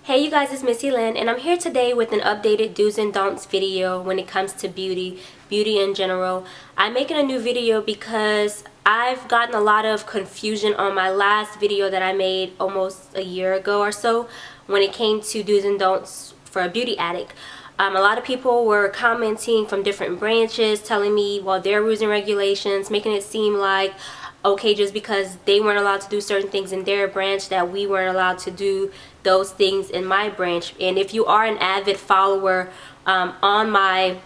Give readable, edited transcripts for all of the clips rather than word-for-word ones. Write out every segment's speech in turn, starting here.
Hey you guys, it's Missy Lynn and I'm here today with an updated do's and don'ts video when it comes to beauty in general. I'm making a new video because I've gotten a lot of confusion on my last video that I made almost a year ago or so when it came to do's and don'ts for a beauty addict. A lot of people were commenting from different branches telling me, well, their rules and regulations, making it seem like okay, just because they weren't allowed to do certain things in their branch that we weren't allowed to do those things in my branch. And if you are an avid follower on my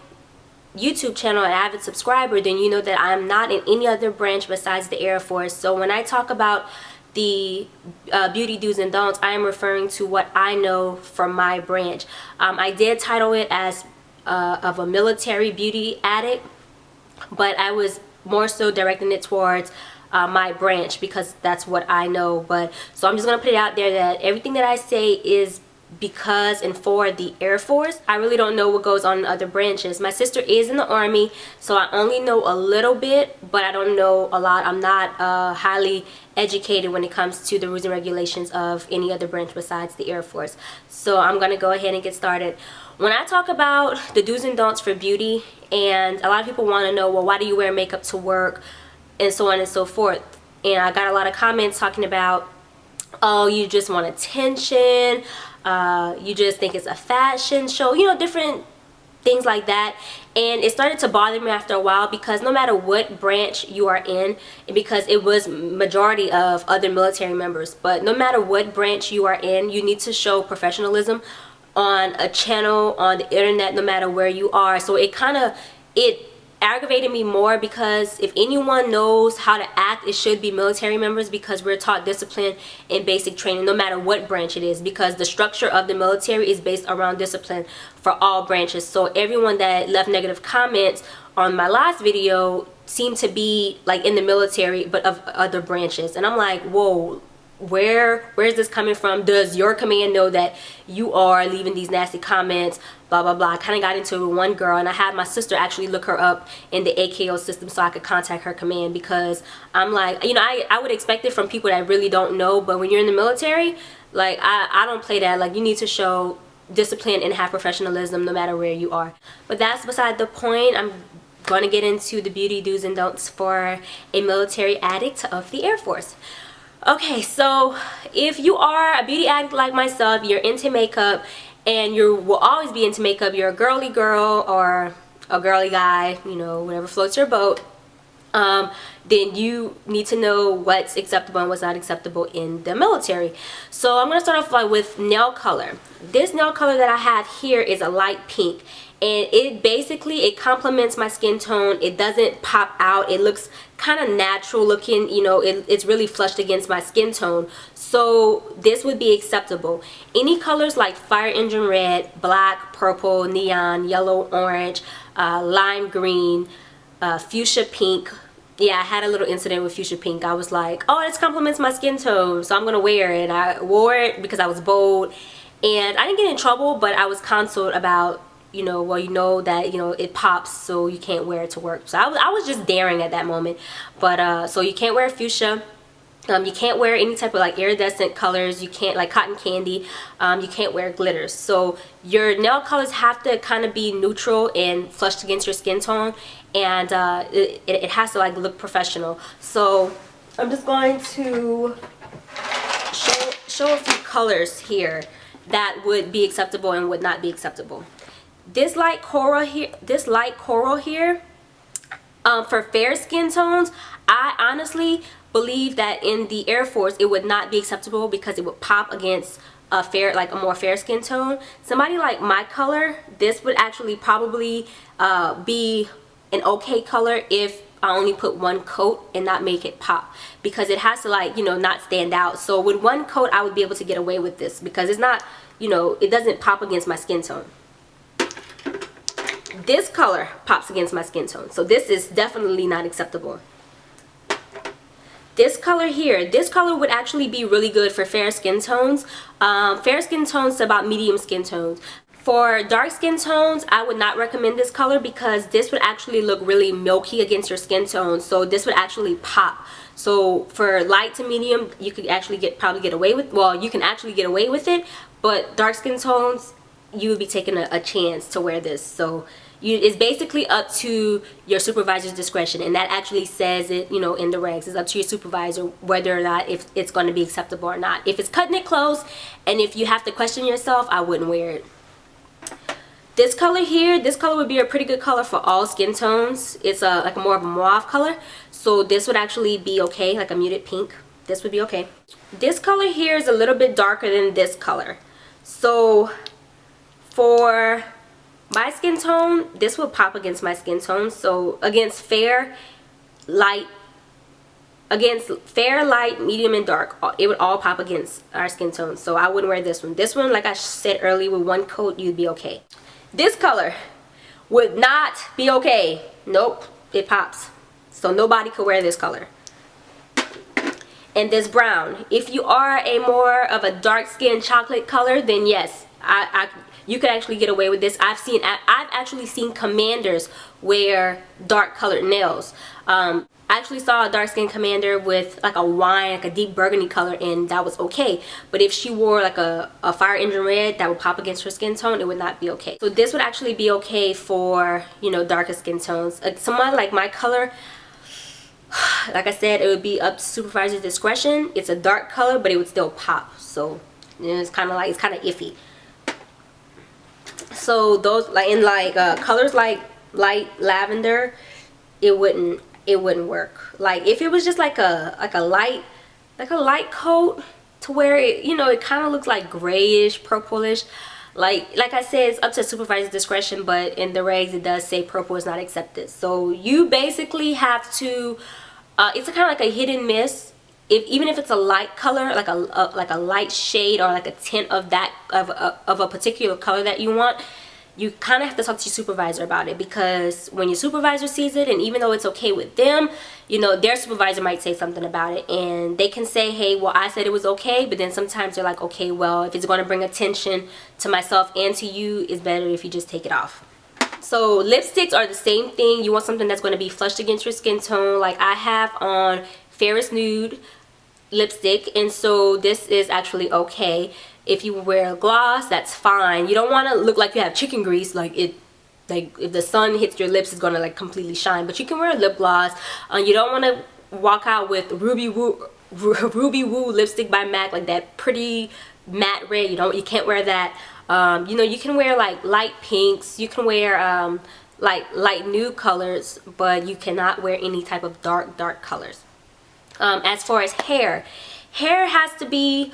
YouTube channel, an avid subscriber, then you know that I'm not in any other branch besides the Air Force. So when I talk about the beauty do's and don'ts, I am referring to what I know from my branch. I did title it as of a military beauty addict, but I was more so directing it towards my branch because that's what I know. But so I'm just gonna put it out there that everything that I say is because and for the Air Force. I really don't know what goes on in other branches. My sister is in the Army, so I only know a little bit, but I don't know a lot. I'm not highly educated when it comes to the rules and regulations of any other branch besides the Air Force. So I'm gonna go ahead and get started. When I talk about the do's and don'ts for beauty, and a lot of people want to know, well, why do you wear makeup to work, and so on and so forth. And I got a lot of comments talking about, oh, you just want attention, you just think it's a fashion show, you know, different things like that. And it started to bother me after a while because no matter what branch you are in, and because it was majority of other military members, but no matter what branch you are in, you need to show professionalism on a channel, on the internet, no matter where you are. So it aggravated me more because if anyone knows how to act, it should be military members, because we're taught discipline and basic training no matter what branch it is, because the structure of the military is based around discipline for all branches. So everyone that left negative comments on my last video seemed to be like in the military but of other branches, and I'm like, whoa, where is this coming from? Does your command know that you are leaving these nasty comments, blah blah blah? I kind of got into it with one girl, and I had my sister actually look her up in the AKO system so I could contact her command, because I'm like, you know, I would expect it from people that really don't know, but when you're in the military, like I don't play that. Like, you need to show discipline and have professionalism no matter where you are. But that's beside the point. I'm going to get into the beauty do's and don'ts for a military addict of the Air Force. Okay, so if you are a beauty addict like myself, you're into makeup, and you will always be into makeup, you're a girly girl or a girly guy, you know, whatever floats your boat, then you need to know what's acceptable and what's not acceptable in the military. So I'm going to start off like with nail color. This nail color that I have here is a light pink, and it complements my skin tone. It doesn't pop out. It looks kind of natural looking, you know, it's really flushed against my skin tone. So this would be acceptable. Any colors like fire engine red, black, purple, neon, yellow, orange, lime green, fuchsia pink. Yeah, I had a little incident with fuchsia pink. I was like, oh, this complements my skin tone, so I'm gonna wear it. I wore it because I was bold, and I didn't get in trouble, but I was counseled about, you know, well, you know that, you know, it pops, so you can't wear it to work. So I was just daring at that moment. But so you can't wear fuchsia. You can't wear any type of like iridescent colors. You can't, like cotton candy. You can't wear glitters. So your nail colors have to kind of be neutral and flushed against your skin tone, and it has to like look professional. So I'm just going to show a few colors here that would be acceptable and would not be acceptable. This light coral here, for fair skin tones, I honestly believe that in the Air Force it would not be acceptable because it would pop against a more fair skin tone. Somebody like my color, this would actually probably be an okay color if I only put one coat and not make it pop, because it has to, like, you know, not stand out. So with one coat I would be able to get away with this because it's not, you know, it doesn't pop against my skin tone. This color pops against my skin tone, so this is definitely not acceptable. This color here, this color would actually be really good for fair skin tones. Fair skin tones to about medium skin tones. For dark skin tones, I would not recommend this color because this would actually look really milky against your skin tone, so this would actually pop. So for light to medium, you could actually probably get away with, well, you can actually get away with it, but dark skin tones, you would be taking a chance to wear this. So it's basically up to your supervisor's discretion, and that actually says it, you know, in the regs. It's up to your supervisor whether or not if it's going to be acceptable or not. If it's cutting it close and if you have to question yourself, I wouldn't wear it. This color here, this color would be a pretty good color for all skin tones. It's like more of a mauve color, so this would actually be okay, like a muted pink. This would be okay. This color here is a little bit darker than this color, so for my skin tone, this will pop against my skin tone. So against fair, light, medium, and dark, it would all pop against our skin tone. So I wouldn't wear this one. This one, like I said earlier, with one coat, you'd be okay. This color would not be okay. Nope, it pops. So nobody could wear this color. And this brown, if you are a more of a dark skin chocolate color, then yes, you could actually get away with this. I've actually seen commanders wear dark colored nails. I actually saw a dark skin commander with like a wine, like a deep burgundy color, and that was okay. But if she wore like a fire engine red that would pop against her skin tone, it would not be okay. So this would actually be okay for, you know, darker skin tones. Someone like my color, like I said, it would be up to supervisor's discretion. It's a dark color, but it would still pop. So it's kind of iffy. So those, like in colors like light lavender, it wouldn't work. Like if it was just like a light coat to where it, you know, it kind of looks like grayish, purplish. Like I said, it's up to supervisor's discretion, but in the regs it does say purple is not accepted. So you basically have to, it's kind of like a hit and miss. Even if it's a light color, like a light shade or like a tint of that of a particular color that you want, you kind of have to talk to your supervisor about it, because when your supervisor sees it, and even though it's okay with them, you know, their supervisor might say something about it, and they can say, hey, well, I said it was okay, but then sometimes they're like, okay, well, if it's going to bring attention to myself and to you, it's better if you just take it off. So lipsticks are the same thing. You want something that's going to be flushed against your skin tone. Like I have on Ferris Nude lipstick, and so this is actually okay. If you wear a gloss, that's fine. You don't want to look like you have chicken grease, like if the sun hits your lips, it's gonna like completely shine. But you can wear a lip gloss. You don't want to walk out with Ruby Woo lipstick by MAC, like that pretty matte red. You can't wear that. You know, you can wear like light pinks. You can wear like light nude colors, but you cannot wear any type of dark colors. As far as hair has to be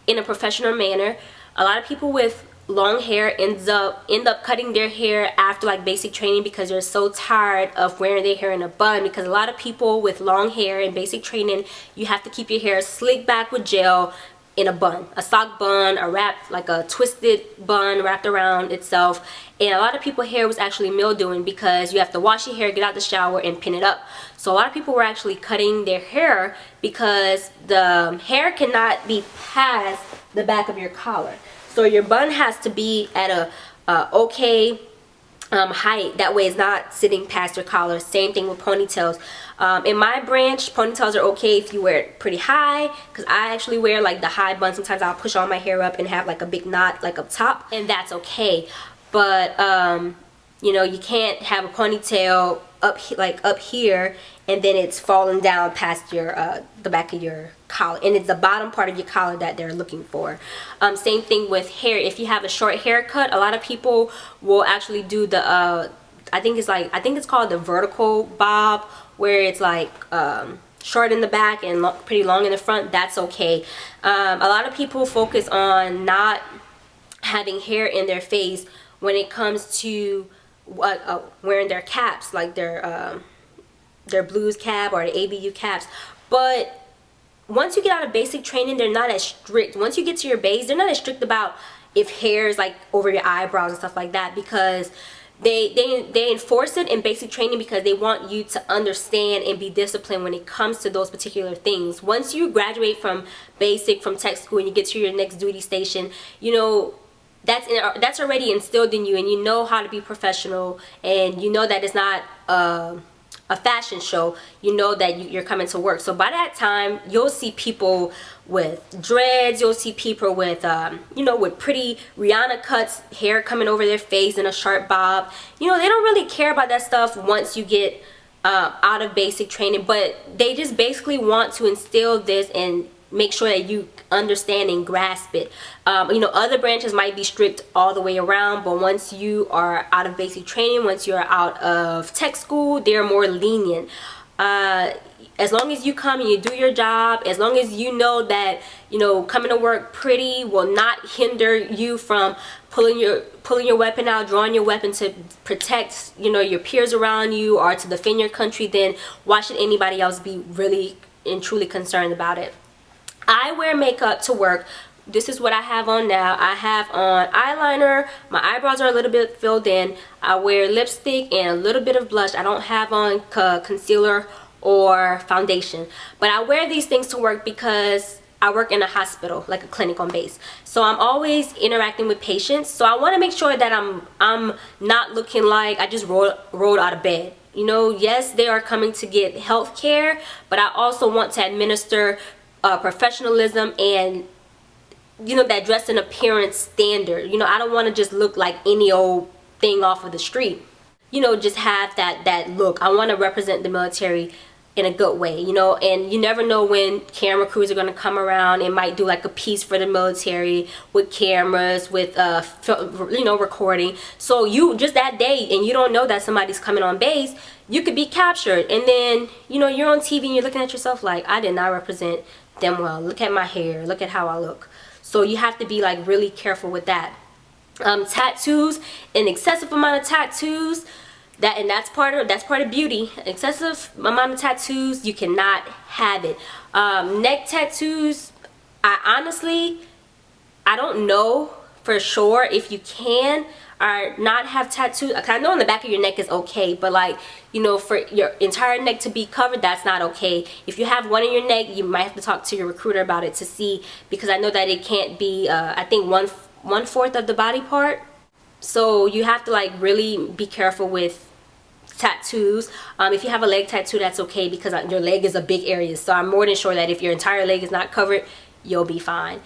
in a professional manner. A lot of people with long hair end up cutting their hair after like basic training because they're so tired of wearing their hair in a bun, because a lot of people with long hair in basic training, you have to keep your hair slicked back with gel in a bun, a sock bun, a wrap, like a twisted bun wrapped around itself. And a lot of people's hair was actually mildewing because you have to wash your hair, get out the shower, and pin it up. So a lot of people were actually cutting their hair because the hair cannot be past the back of your collar. So your bun has to be at a okay height. That way it's not sitting past your collar. Same thing with ponytails. In my branch, ponytails are okay if you wear it pretty high, because I actually wear like the high bun. Sometimes I'll push all my hair up and have like a big knot like up top, and that's okay. But you know, you can't have a ponytail up here and then it's falling down past your the back of your collar, and it's the bottom part of your collar that they're looking for. Same thing with hair. If you have a short haircut, a lot of people will actually do the I think it's called the vertical bob, where it's like short in the back and pretty long in the front. That's okay. A lot of people focus on not having hair in their face when it comes to wearing their caps, like their blues cap or the ABU caps. But once you get out of basic training, they're not as strict. Once you get to your base, they're not as strict about if hair is like over your eyebrows and stuff like that, because they enforce it in basic training because they want you to understand and be disciplined when it comes to those particular things. Once you graduate from basic, from tech school, and you get to your next duty station, you know, that's already instilled in you, and you know how to be professional, and you know that it's not a fashion show, you know that you're coming to work. So by that time, you'll see people with dreads, you'll see people with you know, with pretty Rihanna cuts, hair coming over their face in a sharp bob. You know, they don't really care about that stuff once you get out of basic training, but they just basically want to instill this and make sure that you understand and grasp it. You know, other branches might be strict all the way around, but once you are out of basic training, once you're out of tech school, they're more lenient. As long as you come and you do your job, as long as you know that, you know, coming to work pretty will not hinder you from pulling your weapon out, drawing your weapon to protect, you know, your peers around you or to defend your country, then why should anybody else be really and truly concerned about it? I wear makeup to work. This is what I have on now. I have on eyeliner. My eyebrows are a little bit filled in. I wear lipstick and a little bit of blush. I don't have on concealer or foundation. But I wear these things to work because I work in a hospital, like a clinic on base. So I'm always interacting with patients. So I want to make sure that I'm not looking like I just rolled out of bed. You know, yes, they are coming to get health care, but I also want to administer professionalism and, you know, that dress and appearance standard. You know, I don't want to just look like any old thing off of the street. You know, just have that look. I want to represent the military in a good way, you know, and you never know when camera crews are going to come around and might do like a piece for the military with cameras, with you know, recording. So you just that day, and you don't know that somebody's coming on base, you could be captured, and then, you know, you're on TV and you're looking at yourself like, I did not represent them well. Look at my hair, look at how I look. So you have to be like really careful with that. Tattoos, an excessive amount of tattoos, that's part of beauty. Excessive amount of tattoos, you cannot have it. Neck tattoos, I don't know for sure if you can or not have tattoos. I know on the back of your neck is okay, but like, you know, for your entire neck to be covered, that's not okay. If you have one in your neck, you might have to talk to your recruiter about it to see, because I know that it can't be I think one fourth of the body part. So you have to like really be careful with tattoos. If you have a leg tattoo, that's okay, because your leg is a big area, so I'm more than sure that if your entire leg is not covered, you'll be fine.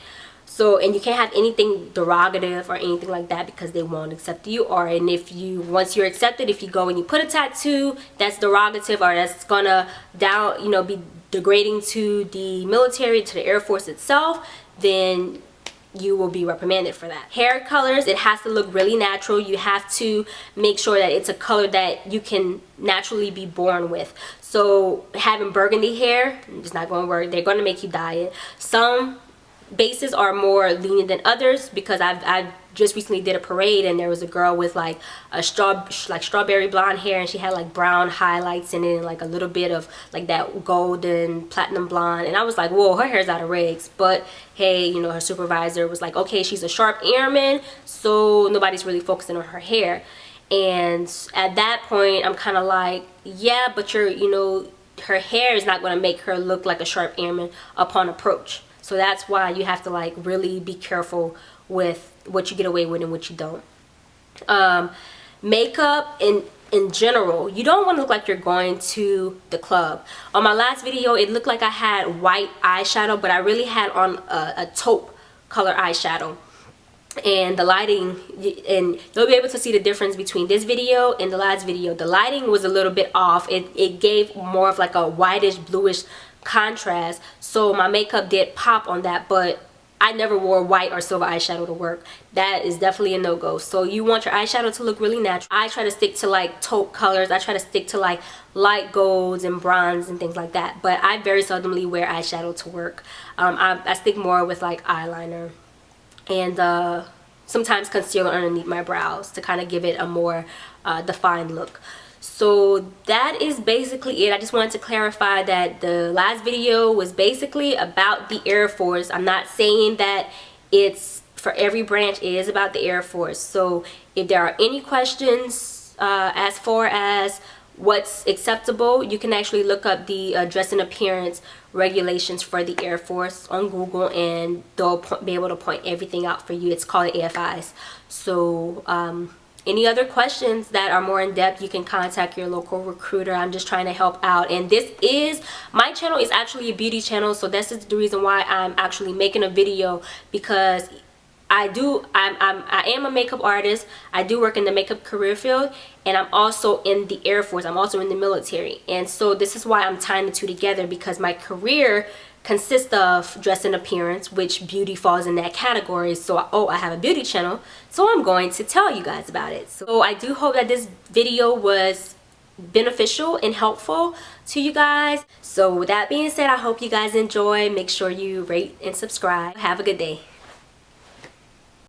So, and you can't have anything derogative or anything like that, because they won't accept you. Or, and if you, once you're accepted, if you go and you put a tattoo that's derogative or that's gonna you know, be degrading to the military, to the Air Force itself, then you will be reprimanded for that. Hair colors, it has to look really natural. You have to make sure that it's a color that you can naturally be born with. So having burgundy hair, it's not going to work. They're going to make you dye it. Some bases are more lenient than others, because I've just recently did a parade and there was a girl with like a strawberry blonde hair, and she had like brown highlights in it and like a little bit of like that golden platinum blonde, and I was like, whoa, her hair's out of regs. But hey, you know, her supervisor was like, okay, she's a sharp airman, so nobody's really focusing on her hair. And at that point I'm kind of like, yeah, but you know, her hair is not going to make her look like a sharp airman upon approach. So that's why you have to like really be careful with what you get away with and what you don't. Makeup in general, you don't want to look like you're going to the club. On my last video, it looked like I had white eyeshadow, but I really had on a taupe color eyeshadow. And the lighting, and you'll be able to see the difference between this video and the last video. The lighting was a little bit off. It gave more of like a whitish bluish contrast, so my makeup did pop on that, but I never wore white or silver eyeshadow to work. That is definitely a no-go. So you want your eyeshadow to look really natural. I try to stick to like taupe colors. I try to stick to like light golds and bronze and things like that, but I very seldomly wear eyeshadow to work. I stick more with like eyeliner and sometimes concealer underneath my brows to kind of give it a more defined look. So that is basically it. I just wanted to clarify that the last video was basically about the Air Force. I'm not saying that it's for every branch. It is about the Air Force. So if there are any questions as far as what's acceptable, you can actually look up the dress and appearance regulations for the Air Force on Google, and they'll be able to point everything out for you. It's called AFIs. So any other questions that are more in depth, you can contact your local recruiter. I'm just trying to help out. And my channel is actually a beauty channel, so this is the reason why I'm actually making a video, because I am a makeup artist. I do work in the makeup career field, and I'm also in the Air Force. I'm also in the military. And so this is why I'm tying the two together, because my career consists of dress and appearance, which beauty falls in that category. So I have a beauty channel, so I'm going to tell you guys about it. So I do hope that this video was beneficial and helpful to you guys. So with that being said, I hope you guys enjoy. Make sure you rate and subscribe. Have a good day.